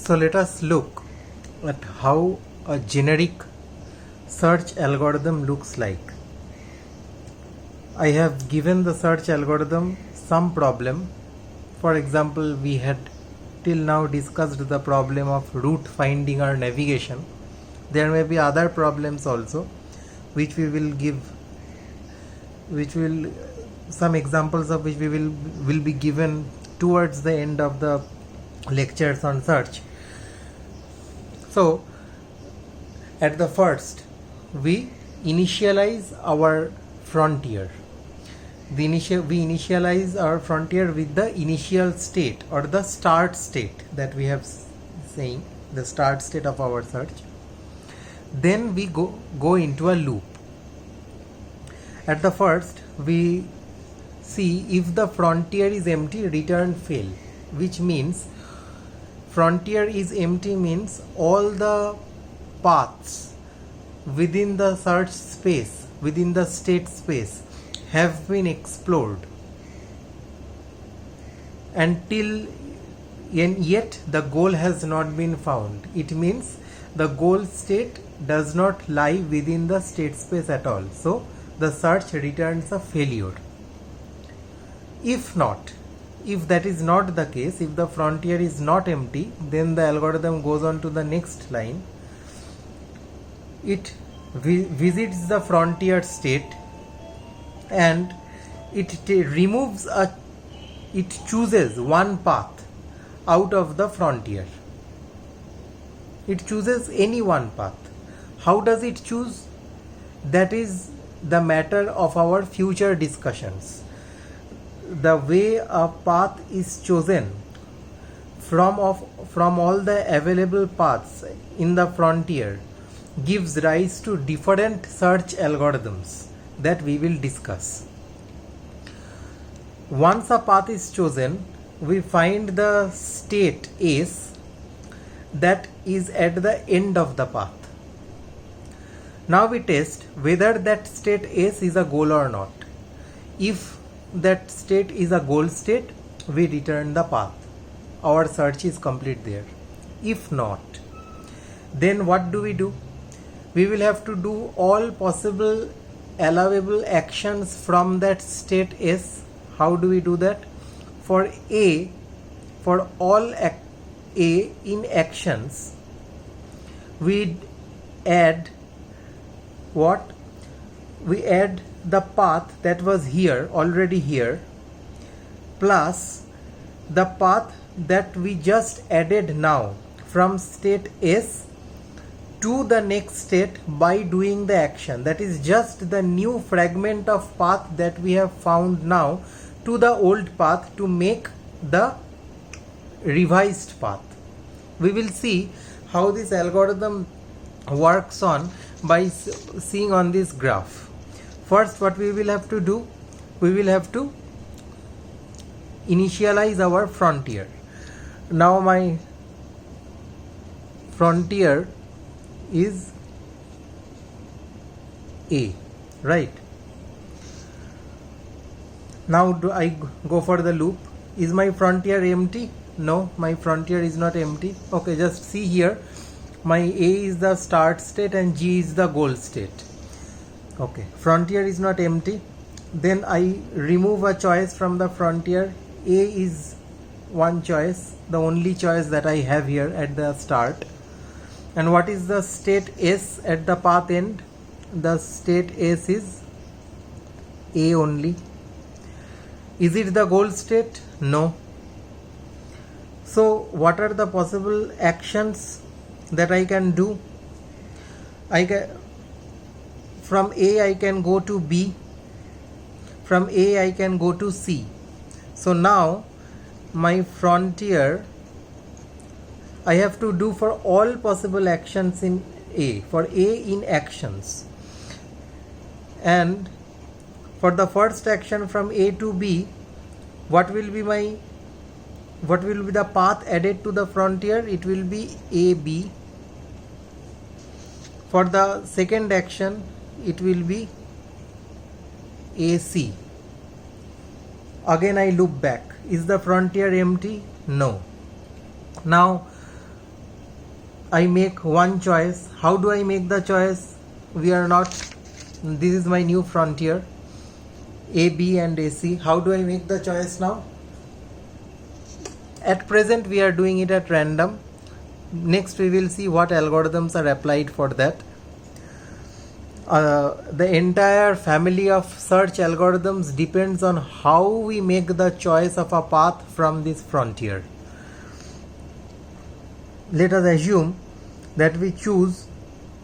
So let us look at how a generic search algorithm looks like. I have given the search algorithm some problem. For example, we had till now discussed the problem of route finding or navigation. There may be other problems also which we will give, some examples of which will be given towards the end of the lectures on search. So at the first we initialize our frontier. We initialize our frontier with the initial state or the start state that we have saying, the start state of our search. Then we go into a loop. At the first we see if the frontier is empty, return fail, which means frontier is empty means all the paths within the search space, within the state space have been explored and yet the goal has not been found. It means the goal state does not lie within the state space at all. So the search returns a failure. If that is not the case, if the frontier is not empty, then the algorithm goes on to the next line. It visits the frontier state and it chooses one path out of the frontier. It chooses any one path. How does it choose? That is the matter of our future discussions. The way a path is chosen from all the available paths in the frontier gives rise to different search algorithms that we will discuss. Once a path is chosen, we find the state S that is at the end of the path. Now we test whether that state S is a goal or not. If that state is a goal state, we return the path. Our search is complete there. If not, then what do? We will have to do all possible allowable actions from that state S. How do we do that? For all A in actions, we add what? We add the path that was already here, plus the path that we just added now from state S to the next state by doing the action. That is just the new fragment of path that we have found now to the old path to make the revised path. We will see how this algorithm works on by seeing on this graph. First, what we will have to do, we will have to initialize our frontier. Now my frontier is A, right? Now do I go for the loop? Is my frontier empty? No, my frontier is not empty. Okay, just see here, my A is the start state and G is the goal state. Okay, frontier is not empty. Then I remove a choice from the frontier. A is one choice, the only choice that I have here at the start. And what is the state S at the path end? The state S is A only. Is it the goal state? No. So what are the possible actions that I can do? From A I can go to B. From A I can go to C. So now my frontier I have to do for all possible actions in A, for A in actions. And for the first action from A to B, what will be the path added to the frontier? It will be AB. For the second action, it will be AC. Again I loop back. Is the frontier empty? No. Now I make one choice. How do I make the choice? We are not, this is my new frontier, A, B and AC. How do I make the choice now? At present we are doing it at random. Next we will see what algorithms are applied for that. The entire family of search algorithms depends on how we make the choice of a path from this frontier. Let us assume that we choose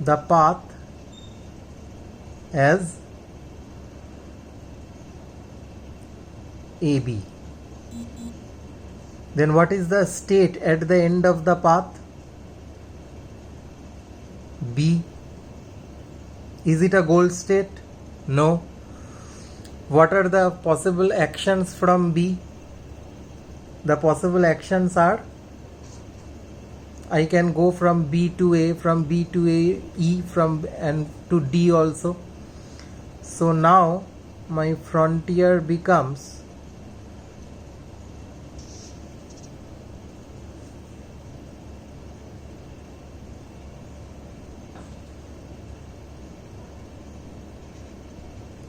the path as AB. Then what is the state at the end of the path? B. Is it a goal state? No. What are the possible actions from B? The possible actions are, I can go from B to A, from B to A, E, from and to D also. So now my frontier becomes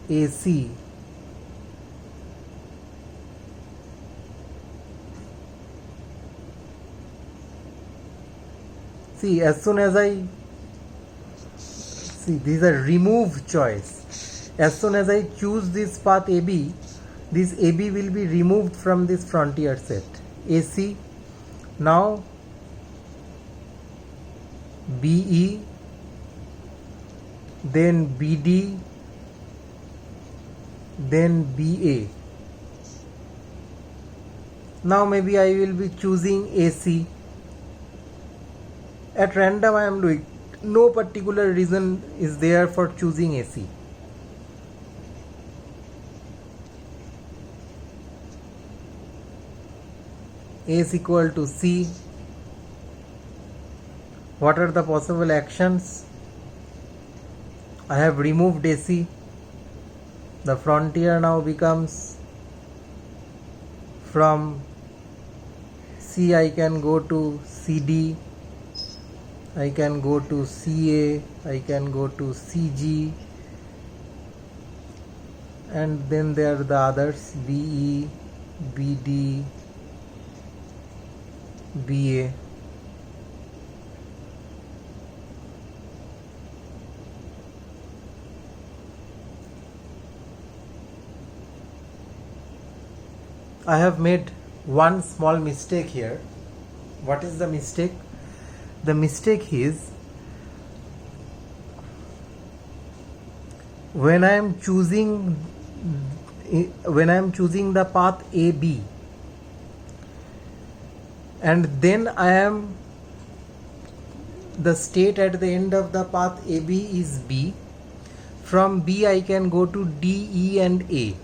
AC. See, as soon as I see, these are remove choice. As soon as I choose this path AB, this AB will be removed from this frontier set. AC. Now BE, then BD, then BA. Now maybe I will be choosing AC. At random I am doing, no particular reason is there for choosing AC. A is equal to C. What are the possible actions? I have removed AC. The frontier now becomes, from C I can go to CD, I can go to CA, I can go to CG, and then there are the others, BE, BD, BA. I have made one small mistake here. What is the mistake? The mistake is, when I am choosing the path AB, and then the state at the end of the path AB is B. From B I can go to D, E and A.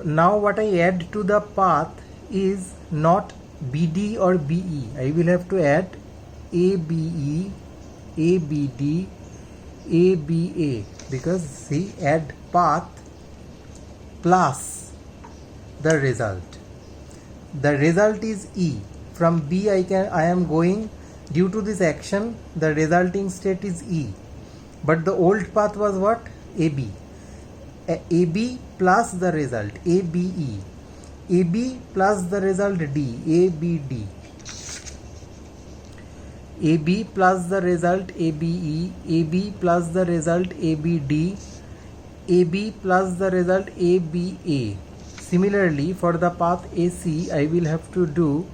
Now what I add to the path is not BD or BE. I will have to add ABE, ABD, ABA, because see, add path plus the result. The result is E. From B I am going, due to this action the resulting state is E. But the old path was what? AB. AB plus the result ABE, AB plus the result D, ABD, AB plus the result ABE, AB plus the result ABD, AB plus the result ABA. Similarly, for the path AC, I will have to do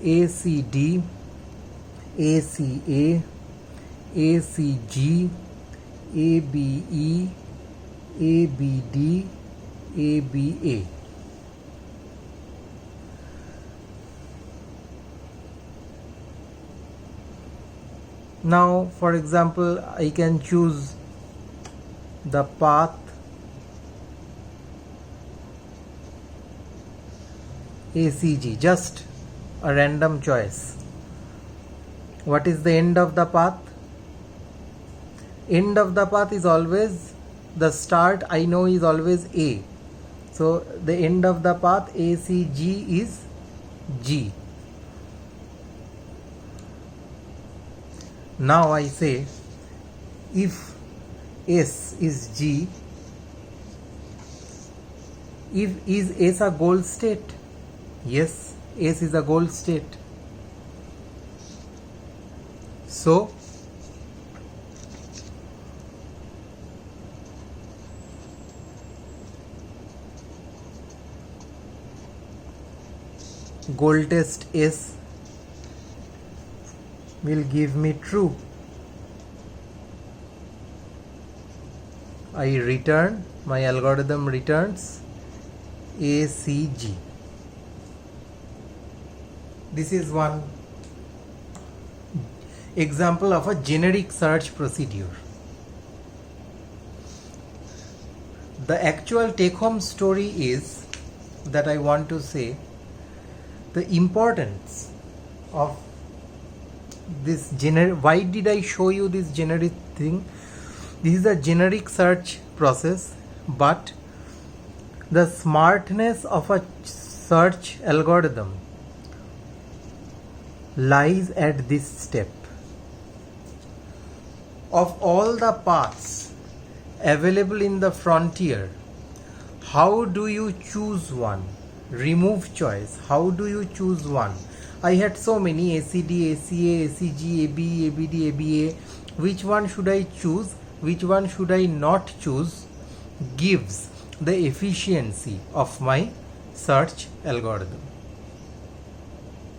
ACD, ACA, ACG, ABE, ABD, ABA. Now, for example, I can choose the path ACG, just a random choice. What is the end of the path? End of the path is always, the start I know is always A. So the end of the path ACG is G. Now I say if S is G, is S a goal state? Yes, S is a goal state. So goal test S will give me true. I return, my algorithm returns ACG. This is one example of a generic search procedure. The actual take-home story is that I want to say the importance of this generic. Why did I show you this generic thing? This is a generic search process, but the smartness of a search algorithm lies at this step. Of all the paths available in the frontier, how do you choose one? Remove choice. How do you choose one? I had so many ACD, ACA, ACG, ABE, ABD, ABA. Which one should I choose? Which one should I not choose? Gives the efficiency of my search algorithm.